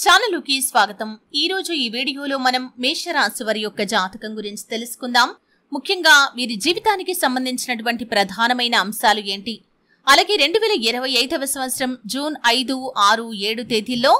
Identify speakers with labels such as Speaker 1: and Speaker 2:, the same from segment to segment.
Speaker 1: ఛానలుకి స్వాగతం। ఈ రోజు ఈ వీడియోలో మనం మేషరాశి వారి యొక్క జాతకం గురించి తెలుసుకుందాం। ముఖ్యంగా వీరి జీవితానికి సంబంధించినటువంటి ప్రధానమైన అంశాలు ఏంటి, అలాగే 2025వ సంవత్సరం జూన్ 5, 6, 7 తేదీల్లో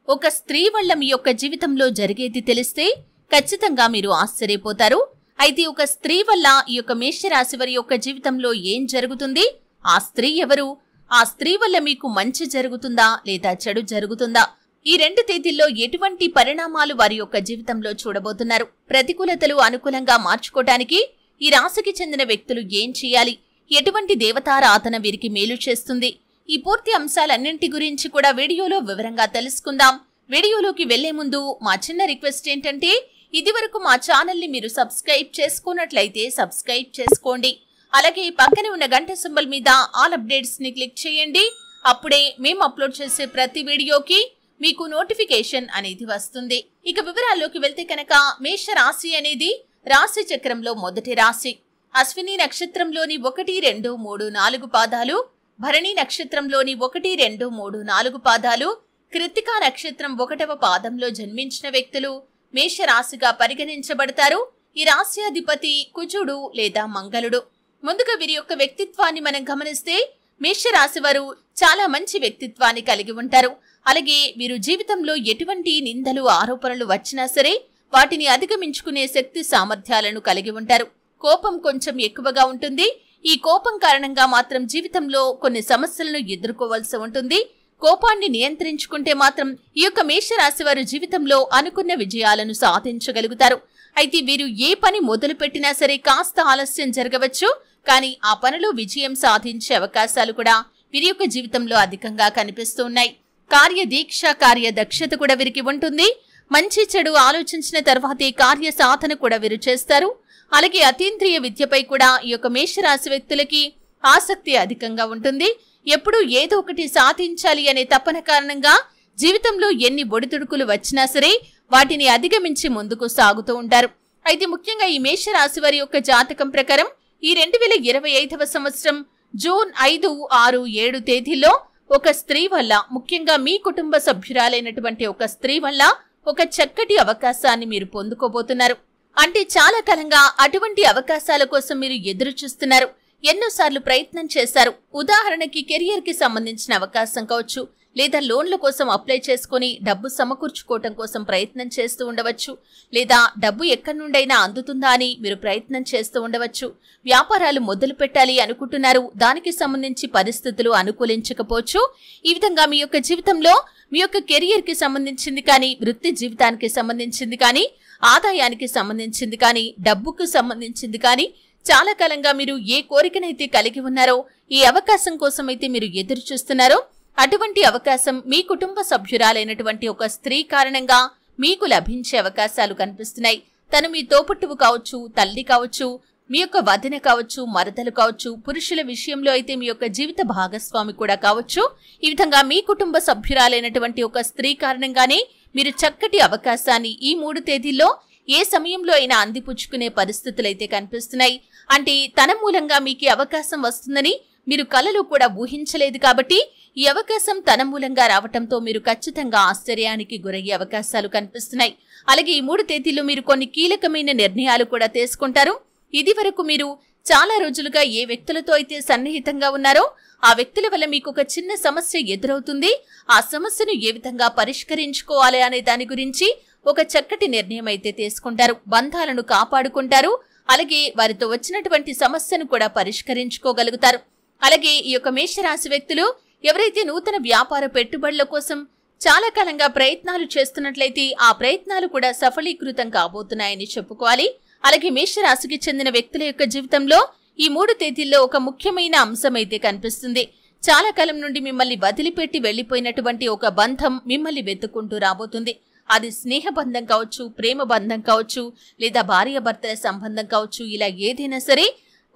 Speaker 1: ఒక స్త్రీ వల్ల మీ యొక్క జీవితంలో జరిగేది తెలిస్తే ఖచ్చితంగా మీరు ఆశ్చర్యపోతారు। అయితే ఒక స్త్రీ వల్ల ఈ యొక్క మేషరాశి వారి యొక్క జీవితంలో ఏం జరుగుతుంది, ఆ స్త్రీ ఎవరు, ఆ స్త్రీ వల్ల మీకు మంచి జరుగుతుందా లేదా చెడు జరుగుతుందా, ఈ 2 తేదీల్లో ఎటువంటి పరిణామాలు వారి యొక్క జీవితంలో చూడబోతున్నారు, ప్రతికూలతలు అనుకూలంగా మార్చుకోవడానికి ఈ రాశికి చెందిన వ్యక్తులు ఏం చేయాలి, ఎటువంటి దేవతారాధన వీరికి మేలు చేస్తుంది, ఈ పూర్తి అంశాలన్నింటి గురించి కూడా వీడియోలో వివరంగా తెలుసుకుందాం। వీడియోలోకి వెళ్లే ముందు మా చిన్న రిక్వెస్ట్ ఏంటంటే ఇదివరకు మా ఛానల్ ని మీరు సబ్స్క్రైబ్ చేసుకున్నట్లయితే సబ్స్క్రైబ్ చేసుకోండి, అలాగే పక్కనే ఉన్న గంట సింబల్ మీద ఆల్ అప్డేట్స్ ని క్లిక్ చేయండి। అప్పుడే మేము అప్లోడ్ చేసే ప్రతి వీడియోకి మీకు నోటిఫికేషన్ అనేది వస్తుంది। ఇక వివరాల్లోకి వెళ్తే కనుక మేష రాశి అనేది రాశి చక్రంలో మొదటి రాశి। అశ్విని నక్షత్రంలోని 1, 2, 3, 4 పాదాలు, భరణి నక్షత్రంలోని 1, 2, 3, 4 పాదాలు, కృత్తికా నక్షత్రం 1వ పాదంలో జన్మించిన వ్యక్తులు మేష రాశిగా పరిగణించబడతారు। ఈ రాశి అధిపతి కుజుడు లేదా మంగళుడు। ముందుగా వీరి యొక్క వ్యక్తిత్వాన్ని మనం గమనిస్తే మేష రాశి వారు చాలా మంచి వ్యక్తిత్వాన్ని కలిగి ఉంటారు। అలాగే వీరు జీవితంలో ఎటువంటి నిందలు ఆరోపణలు వచ్చినా సరే వాటిని అధిగమించుకునే శక్తి సామర్థ్యాలను కలిగి ఉంటారు। కోపం కొంచెం ఎక్కువగా ఉంటుంది। ఈ కోపం కారణంగా మాత్రం జీవితంలో కొన్ని సమస్యలను ఎదుర్కోవాల్సి ఉంటుంది। కోపాన్ని నియంత్రించుకుంటే మాత్రం ఈ యొక్క మేషరాశి వారు జీవితంలో అనుకున్న విజయాలను సాధించగలుగుతారు। అయితే వీరు ఏ పని మొదలు పెట్టినా సరే కాస్త ఆలస్యం జరగవచ్చు, కానీ ఆ పనిలో విజయం సాధించే అవకాశాలు కూడా వీరి యొక్క జీవితంలో అధికంగా కనిపిస్తూ ఉన్నాయి। కార్యదీక్ష కార్యదక్షత కూడా వీరికి ఉంటుంది। మంచి చెడు ఆలోచించిన తర్వాతే కార్య సాధన కూడా వీరు చేస్తారు। అలాగే అతీంద్రియ విద్యపై కూడా ఈ యొక్క మేషరాశి వ్యక్తులకి ఆసక్తి అధికంగా ఉంటుంది। ఎప్పుడూ ఏదో ఒకటి సాధించాలి అనే తపన కారణంగా జీవితంలో ఎన్ని ఒడిదుడుకులు వచ్చినా సరే వాటిని అధిగమించి ముందుకు సాగుతూ ఉంటారు। అయితే ముఖ్యంగా ఈ మేషరాశి వారి యొక్క జాతకం ప్రకారం ఈ 2025వ సంవత్సరం జూన్ 5, 6, 7 తేదీల్లో ఒక స్త్రీ వల్ల, ముఖ్యంగా మీ కుటుంబ సభ్యురాలైనటువంటి ఒక స్త్రీ వల్ల ఒక చక్కటి అవకాశాన్ని మీరు పొందుకోబోతున్నారు। అంటే చాలా కాలంగా అటువంటి అవకాశాల కోసం మీరు ఎదురు చూస్తున్నారు, ఎన్నోసార్లు ప్రయత్నం చేశారు। ఉదాహరణకి కెరియర్ కి సంబంధించిన అవకాశం కావచ్చు, లేదా లోన్ల కోసం అప్లై చేసుకుని డబ్బు సమకూర్చుకోవటం కోసం ప్రయత్నం చేస్తూ ఉండవచ్చు, లేదా డబ్బు ఎక్కడి నుండైనా అందుతుందా అని మీరు ప్రయత్నం చేస్తూ ఉండవచ్చు। వ్యాపారాలు మొదలు పెట్టాలి అనుకుంటున్నారు, దానికి సంబంధించి పరిస్థితులు అనుకూలించకపోవచ్చు। ఈ విధంగా మీ యొక్క జీవితంలో మీ యొక్క కెరియర్ కి సంబంధించింది కానీ, వృత్తి జీవితానికి సంబంధించింది కానీ, ఆదాయానికి సంబంధించింది కానీ, డబ్బుకు సంబంధించింది కానీ చాలా కాలంగా మీరు ఏ కోరికనైతే కలిగి ఉన్నారో, ఈ అవకాశం కోసం అయితే మీరు ఎదురు చూస్తున్నారో అటువంటి అవకాశం మీ కుటుంబ సభ్యురాలైనటువంటి ఒక స్త్రీ కారణంగా మీకు లభించే అవకాశాలు కనిపిస్తున్నాయి। తను మీ తోపుట్టువు కావచ్చు, తల్లి కావచ్చు, మీ యొక్క వదిన కావచ్చు, మరదలు కావచ్చు, పురుషుల విషయంలో అయితే మీ యొక్క జీవిత భాగస్వామి కూడా కావచ్చు। ఈ విధంగా మీ కుటుంబ సభ్యురాలైనటువంటి ఒక స్త్రీ కారణంగానే మీరు చక్కటి అవకాశాన్ని ఈ 3 తేదీల్లో ఏ సమయంలో అయినా అందిపుచ్చుకునే పరిస్థితులైతే కనిపిస్తున్నాయి। అంటే తన మూలంగా మీకు అవకాశం వస్తుందని మీరు కలలో కూడా ఊహించలేదు కాబట్టి ఈ అవకాశం తన మూలంగా రావటంతో మీరు ఖచ్చితంగా ఆశ్చర్యానికి గురయ్యే అవకాశాలు కనిపిస్తున్నాయి। అలాగే ఈ 3 తేదీల్లో మీరు కొన్ని కీలకమైన నిర్ణయాలు కూడా తీసుకుంటారు। ఇది వరకు మీరు చాలా రోజులుగా ఏ వ్యక్తులతో అయితే సన్నిహితంగా ఉన్నారో ఆ వ్యక్తుల వల్ల మీకు ఒక చిన్న సమస్య ఎదురవుతుంది। ఆ సమస్యను ఏ విధంగా పరిష్కరించుకోవాలి అనే దాని గురించి ఒక చక్కటి నిర్ణయం అయితే తీసుకుంటారు, బంధాలను కాపాడుకుంటారు, అలాగే వారితో వచ్చినటువంటి సమస్యను కూడా పరిష్కరించుకోగలుగుతారు। అలాగే ఈ యొక్క మేషరాశి వ్యక్తులు ఎవరైతే నూతన వ్యాపార పెట్టుబడుల కోసం చాలా కాలంగా ప్రయత్నాలు చేస్తున్నట్లయితే ఆ ప్రయత్నాలు కూడా సఫలీకృతం కాబోతున్నాయని చెప్పుకోవాలి। అలాగే మేషరాశికి చెందిన వ్యక్తుల యొక్క జీవితంలో ఈ 3 తేదీల్లో ఒక ముఖ్యమైన అంశం అయితే కనిపిస్తుంది। చాలా కాలం నుండి మిమ్మల్ని వదిలిపెట్టి వెళ్లిపోయినటువంటి ఒక బంధం మిమ్మల్ని వెతుక్కుంటూ రాబోతుంది। అది స్నేహ బంధం కావచ్చు, ప్రేమ బంధం కావచ్చు, లేదా భార్యాభర్తల సంబంధం కావచ్చు, ఇలా ఏదైనా సరే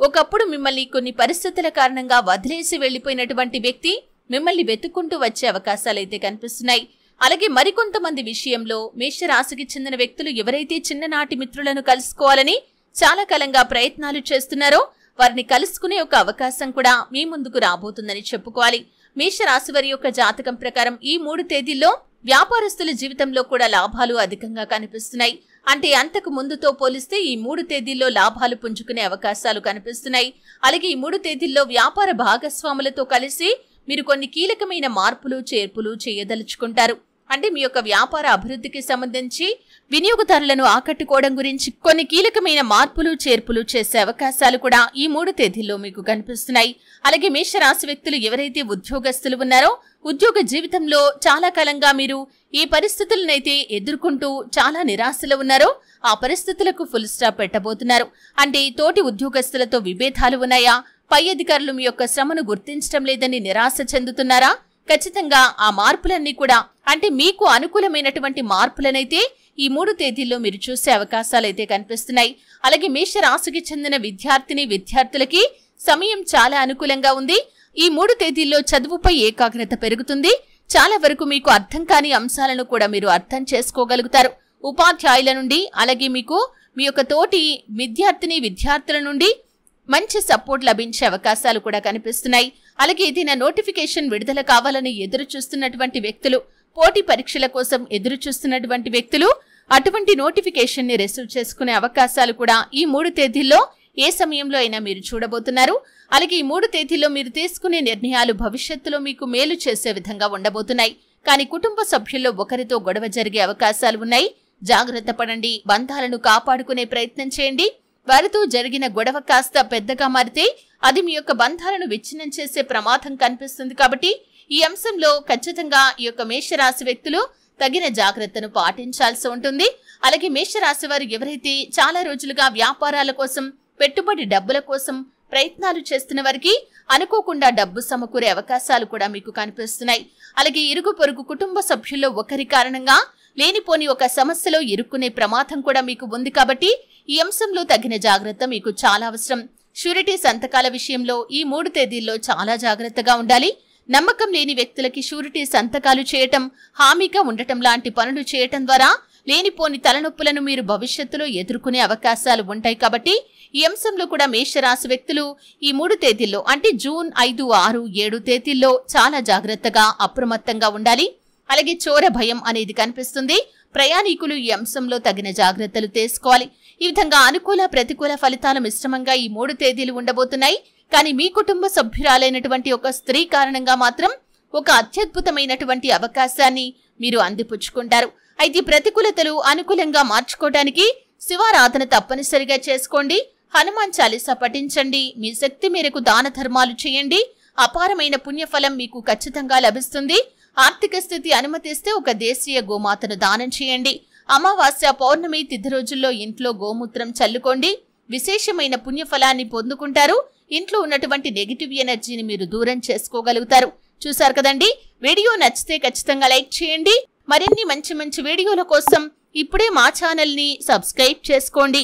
Speaker 1: ఒకప్పుడు మిమ్మల్ని కొన్ని పరిస్థితుల కారణంగా వదిలేసి వెళ్లిపోయినటువంటి వ్యక్తి మిమ్మల్ని వెతుక్కుంటూ వచ్చే అవకాశాలైతే కనిపిస్తున్నాయి। అలాగే మరికొంతమంది విషయంలో మేషరాశికి చెందిన వ్యక్తులు ఎవరైతే చిన్ననాటి మిత్రులను కలుసుకోవాలని చాలా కాలంగా ప్రయత్నాలు చేస్తున్నారో వారిని కలుసుకునే ఒక అవకాశం కూడా మీ ముందుకు రాబోతుందని చెప్పుకోవాలి। మేషరాశి వారి యొక్క జాతకం ప్రకారం ఈ 3 తేదీల్లో వ్యాపారస్తుల జీవితంలో కూడా లాభాలు అధికంగా కనిపిస్తున్నాయి. అంటే అంతకు ముందుతో పోలిస్తే ఈ 3 తేదీల్లో లాభాలు పుంజుకునే అవకాశాలు కనిపిస్తున్నాయి. అలాగే ఈ 3 తేదీల్లో వ్యాపార భాగస్వాములతో కలిసి మీరు కొన్ని కీలకమైన మార్పులు చేర్పులు చేయదలుచుకుంటారు. అంటే మీ యొక్క వ్యాపార అభివృద్ధికి సంబంధించి వినియోగదారులను ఆకట్టుకోవడం గురించి కొన్ని కీలకమైన మార్పులు చేర్పులు చేసే అవకాశాలు కూడా ఈ 3 తేదీల్లో మీకు కనిపిస్తున్నాయి. అలాగే మేషరాశి వ్యక్తులు ఎవరైతే ఉద్యోగస్తులు ఉన్నారో ఉద్యోగ జీవితంలో చాలా కాలంగా మీరు ఏ పరిస్థితులనైతే ఎదుర్కొంటూ చాలా నిరాశలో ఉన్నారో ఆ పరిస్థితులకు ఫుల్ స్టాప్ పెట్టబోతున్నారు. అంటే తోటి ఉద్యోగస్తులతో విభేదాలు ఉన్నాయా? పై అధికారులు మీ యొక్క శ్రమను గుర్తించడం లేదని నిరాశ చెందుతున్నారా? ఖచ్చితంగా ఆ మార్పులన్నీ కూడా అంటే మీకు అనుకూలమైనటువంటి మార్పులనైతే ఈ 3 తేదీల్లో మీరు చూసే అవకాశాలైతే కనిపిస్తున్నాయి. అలాగే మేషరాశికి చెందిన విద్యార్థులకి సమయం చాలా అనుకూలంగా ఉంది. ఈ 3 తేదీల్లో చదువుపై ఏకాగ్రత పెరుగుతుంది. చాలా వరకు మీకు అర్థం కాని అంశాలను కూడా మీరు అర్థం చేసుకోగలుగుతారు. ఉపాధ్యాయుల నుండి అలాగే మీకు మీ యొక్క తోటి విద్యార్థుల నుండి మంచి సపోర్ట్ లభించే అవకాశాలు కూడా కనిపిస్తున్నాయి. అలాగే ఏదైనా నోటిఫికేషన్ విడుదల కావాలని ఎదురు చూస్తున్నటువంటి వ్యక్తులు, పోటీ పరీక్షల కోసం ఎదురు చూస్తున్నటువంటి వ్యక్తులు అటువంటి నోటిఫికేషన్ ని రిసీవ్ చేసుకునే అవకాశాలు కూడా ఈ 3 తేదీల్లో ఏ సమయంలో అయినా మీరు చూడబోతున్నారు. అలాగే ఈ 3 తేదీల్లో మీరు తీసుకునే నిర్ణయాలు భవిష్యత్తులో మీకు మేలు చేసే విధంగా ఉండబోతున్నాయి. కానీ కుటుంబ సభ్యుల్లో ఒకరితో గొడవ జరిగే అవకాశాలు ఉన్నాయి. జాగ్రత్త పడండి. బంధాలను కాపాడుకునే ప్రయత్నం చేయండి. వారితో జరిగిన గొడవ కాస్త పెద్దగా మారితే అది మీ యొక్క బంధాలను విచ్ఛిన్నం చేసే ప్రమాదం కనిపిస్తుంది. కాబట్టి ఈ అంశంలో ఖచ్చితంగా ఈ యొక్క మేషరాశి వ్యక్తులు తగిన జాగ్రత్తను పాటించాల్సి ఉంటుంది. అలాగే మేషరాశి వారు ఎవరైతే చాలా రోజులుగా వ్యాపారాల కోసం, పెట్టుబడి డబ్బుల కోసం ప్రయత్నాలు చేస్తున్న వారికి అనుకోకుండా డబ్బు సమకూరే అవకాశాలు కూడా మీకు కనిపిస్తున్నాయి. అలాగే ఇరుగు పొరుగు కుటుంబ సభ్యుల్లో ఒకరి కారణంగా లేనిపోని ఒక సమస్యలో ఇరుక్కునే ప్రమాదం కూడా మీకు ఉంది. కాబట్టి ఈ అంశంలో తగిన జాగ్రత్త మీకు చాలా అవసరం. షూరిటీ సంతకాల విషయంలో ఈ 3 తేదీల్లో చాలా జాగ్రత్తగా ఉండాలి. నమ్మకం లేని వ్యక్తులకి షూరిటీ సంతకాలు చేయటం, హామీగా ఉండటం లాంటి పనులు చేయటం ద్వారా లేనిపోని తలనొప్పులను మీరు భవిష్యత్తులో ఎదుర్కొనే అవకాశాలు ఉంటాయి. కాబట్టి ఈ అంశంలో కూడా మేషరాశి వ్యక్తులు ఈ 3 తేదీల్లో అంటే జూన్ 5, 6, 7 తేదీల్లో చాలా జాగ్రత్తగా అప్రమత్తంగా ఉండాలి. అలాగే చోర భయం అనేది కనిపిస్తుంది. ప్రయాణికులు ఈ అంశంలో తగిన జాగ్రత్తలు తీసుకోవాలి. ఈ విధంగా అనుకూల ప్రతికూల ఫలితాలు మిశ్రమంగా ఈ 3 తేదీలు ఉండబోతున్నాయి. కానీ మీ కుటుంబ సభ్యురాలైనటువంటి ఒక స్త్రీ కారణంగా మాత్రం ఒక అత్యద్భుతమైనటువంటి అవకాశాన్ని మీరు అందిపుచ్చుకుంటారు. అయితే ప్రతికూలతలు అనుకూలంగా మార్చుకోవడానికి శివారాధన తప్పనిసరిగా చేసుకోండి. హనుమాన్ చాలీసా పఠించండి. మీ శక్తి మేరకు దాన ధర్మాలు చేయండి. అపారమైన పుణ్యఫలం మీకు ఖచ్చితంగా లభిస్తుంది. ఆర్థిక స్థితి అనుమతిస్తే ఒక దేశీయ గోమాతను దానం చేయండి. అమావాస్య, పౌర్ణమి తిథి రోజుల్లో ఇంట్లో గోమూత్రం చల్లుకోండి. విశేషమైన పుణ్యఫలాన్ని పొందుకుంటారు. ఇంట్లో ఉన్నటువంటి నెగిటివ్ ఎనర్జీని మీరు దూరం చేసుకోగలుగుతారు. చూసారు కదండి. వీడియో నచ్చితే ఖచ్చితంగా లైక్ చేయండి. మరిన్ని మంచి వీడియోల కోసం ఇప్పుడే మా ఛానల్ ని సబ్స్క్రైబ్ చేసుకోండి.